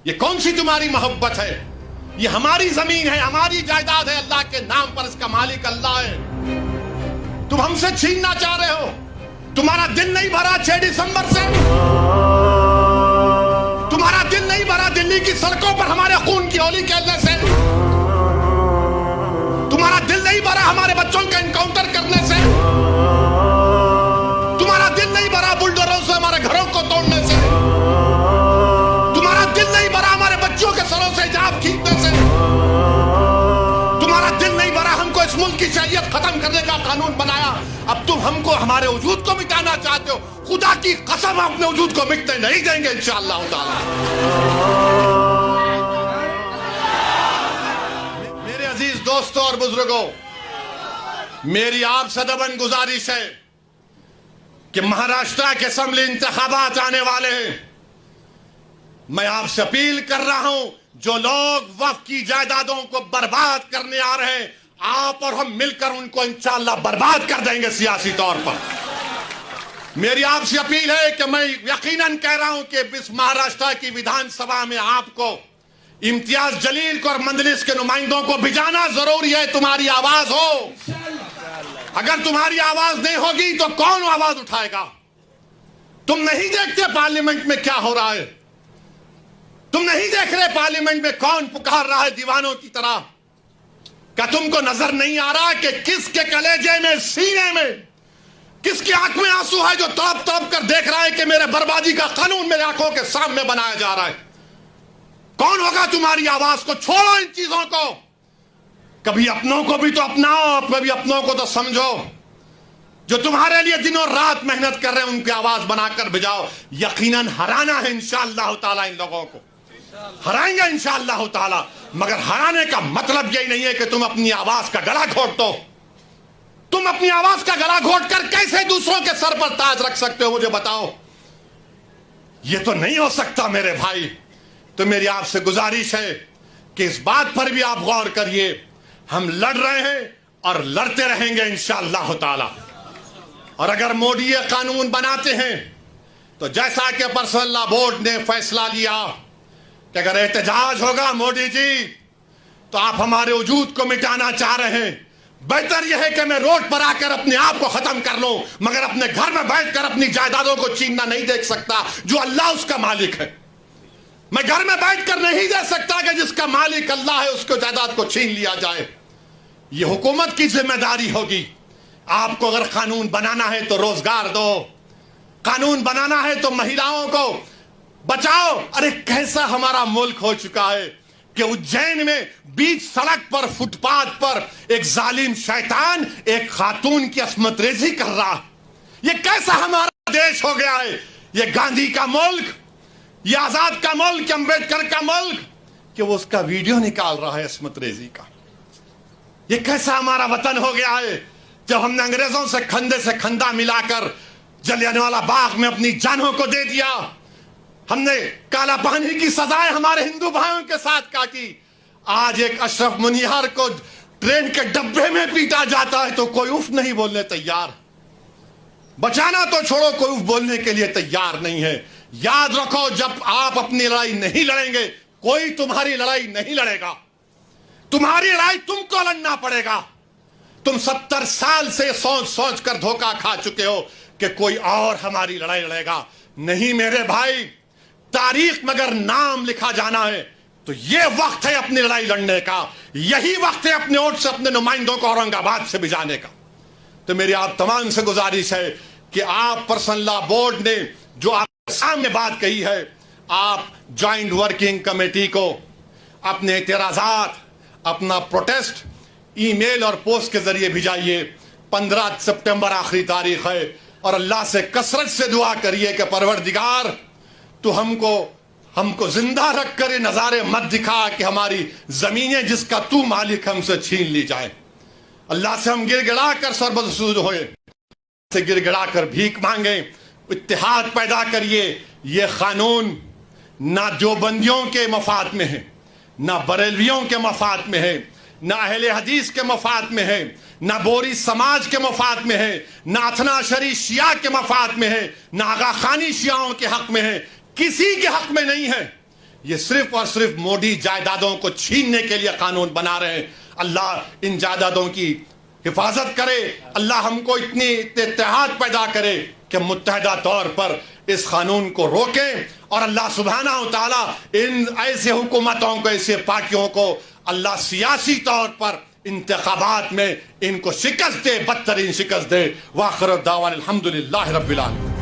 ये कौन सी तुम्हारी मोहब्बत है? ये हमारी जमीन है, हमारी जायदाद है, अल्लाह के नाम पर इसका मालिक अल्लाह है। तुम हमसे छीनना चाह रहे हो। तुम्हारा दिन नहीं भरा 6 दिसंबर से, तुम्हारा दिन नहीं भरा दिल्ली की सड़कों पर हमारे खून की होली खेलने से, तुम्हारा दिल नहीं भरा हमारे बच्चों का एनकाउंटर करने से, तुम्हारा दिल नहीं भरा बुलडोजरों से हमारे घरों को तोड़ने से, तुम्हारा दिल नहीं भरा हमारे बच्चों के सरों से हिजाब खींचने से, तुम्हारा दिल नहीं भरा हमको इस मुल्क की शरीयत खत्म करने का कानून बनाया। अब तुम हमको हमारे वजूद को मिटाना चाहते हो। खुदा की कसम अपने वजूद को मिटने नहीं देंगे इंशाअल्लाह ताला। मेरे अजीज दोस्तों और बुजुर्गों, मेरी आपसे दबन गुजारिश है कि महाराष्ट्र के असेंबली इंतखाबात आने वाले हैं। मैं आपसे अपील कर रहा हूं, जो लोग वक्फ की जायदादों को बर्बाद करने आ रहे हैं, आप और हम मिलकर उनको इंशाअल्लाह बर्बाद कर देंगे सियासी तौर पर। मेरी आपसे अपील है कि मैं यकीनन कह रहा हूं कि इस महाराष्ट्र की विधानसभा में आपको इम्तियाज जलील को और मंजलिस के नुमाइंदों को भिजाना जरूरी है। तुम्हारी आवाज हो, अगर तुम्हारी आवाज नहीं होगी तो कौन आवाज उठाएगा? तुम नहीं देखते पार्लियामेंट में क्या हो रहा है? तुम नहीं देख रहे पार्लियामेंट में कौन पुकार रहा है दीवानों की तरह? क्या तुमको नजर नहीं आ रहा कि किसके कलेजे में, सीने में, किसकी आंख में आंसू है जो तड़प तड़प कर देख रहा है कि मेरे बर्बादी का कानून मेरे आंखों के सामने बनाया जा रहा है? कौन होगा तुम्हारी आवाज को? छोड़ो इन चीजों को। कभी अपनों को भी तो अपनाओ, कभी अपनों को तो समझो। जो तुम्हारे लिए दिनों रात मेहनत कर रहे हैं उनकी आवाज बनाकर भिजाओ। यकीनन हराना है इंशाअल्लाह ताला, इन लोगों को हराएंगे इंशाअल्लाह ताला। मगर हराने का मतलब यही नहीं है कि तुम अपनी आवाज का गला घोट दो। तुम अपनी आवाज का गला घोट कर कैसे दूसरों के सर पर ताज रख सकते हो, मुझे बताओ। यह तो नहीं हो सकता मेरे भाई। तो मेरी आपसे गुजारिश है कि इस बात पर भी आप गौर करिए। हम लड़ रहे हैं और लड़ते रहेंगे इंशाअल्लाह ताला। और अगर मोदी ये कानून बनाते हैं तो जैसा कि पर्सनल लॉ बोर्ड ने फैसला लिया कि अगर एहतजाज होगा मोदी जी तो आप हमारे वजूद को मिटाना चाह रहे हैं, बेहतर यह है कि मैं रोड पर आकर अपने आप को खत्म कर लूं, मगर अपने घर में बैठकर अपनी जायदादों को छीनना नहीं देख सकता। जो अल्लाह उसका मालिक है, मैं घर में बैठकर नहीं दे सकता कि जिसका मालिक अल्लाह है उसको जायदाद को छीन लिया जाए। यह हुकूमत की जिम्मेदारी होगी। आपको अगर कानून बनाना है तो रोजगार दो, कानून बनाना है तो महिलाओं को बचाओ। अरे कैसा हमारा मुल्क हो चुका है कि उज्जैन में बीच सड़क पर, फुटपाथ पर एक जालिम शैतान एक खातून की अस्मत रेजी कर रहा है। ये कैसा हमारा देश हो गया है? ये गांधी का मुल्क, ये आजाद का मुल्क, अंबेडकर का मुल्क, कि वो उसका वीडियो निकाल रहा है अस्मत रेजी का। ये कैसा हमारा वतन हो गया है? जब हमने अंग्रेजों से खंदा मिलाकर जलियांवाला बाग में अपनी जानों को दे दिया, हमने काला पानी की सजाएं हमारे हिंदू भाइयों के साथ काटी। आज एक अशरफ मुनियार को ट्रेन के डब्बे में पीटा जाता है तो कोई उफ नहीं बोलने तैयार। बचाना तो छोड़ो, कोई उफ बोलने के लिए तैयार नहीं है। याद रखो, जब आप अपनी लड़ाई नहीं लड़ेंगे कोई तुम्हारी लड़ाई नहीं लड़ेगा। तुम्हारी लड़ाई तुमको लड़ना पड़ेगा। तुम 70 साल से सोच सोच कर धोखा खा चुके हो कि कोई और हमारी लड़ाई लड़ेगा। नहीं मेरे भाई, तारीख में अगर नाम लिखा जाना है तो यह वक्त है अपनी लड़ाई लड़ने का। यही वक्त है अपने वोट से अपने नुमाइंदों को औरंगाबाद से भिजाने का। तो मेरी आप तमाम से गुजारिश है कि आप पर्सनल लॉ बोर्ड ने जो आपके सामने बात कही है, आप ज्वाइंट वर्किंग कमेटी को अपने एतराजात, अपना प्रोटेस्ट ईमेल और पोस्ट के जरिए भिजाइए। 15 सितंबर आखिरी तारीख है और अल्लाह से कसरत से दुआ करिए कि परवरदिगार तो हमको जिंदा रखकर ये नजारे मत दिखा कि हमारी जमीनें जिसका तू मालिक हमसे छीन ली जाए। अल्लाह से हम गिड़गिड़ा कर सरबसूद होए, से गिड़गिड़ा कर भीख मांगे। इत्तेहाद पैदा करिए। ये कानून ना देवबंदियों के मफाद में है, ना बरेलवियों के मफाद में है, ना अहले हदीस के मफाद में है, ना बोरी समाज के मफाद में है, ना अथना शरी शिया के मफाद में है, ना आगा खानी शियाओं के हक में है। किसी के हक में नहीं है। ये सिर्फ और सिर्फ मोदी जायदादों को छीनने के लिए कानून बना रहे हैं। अल्लाह इन जायदादों की हिफाजत करे, अल्लाह हमको इतनी इत्तेहाद पैदा करे कि मुत्तहदा तौर पर इस कानून को रोकें, और अल्लाह सुब्हानहू व तआला इन ऐसे हुकूमतों को, ऐसे पार्टियों को अल्लाह सियासी तौर पर इंतखाबात में इनको शिकस्त दे, बदतरीन शिकस्त दे। वाखिर दावाना अल्हम्दुलिल्लाहि रब्बिल आलमीन।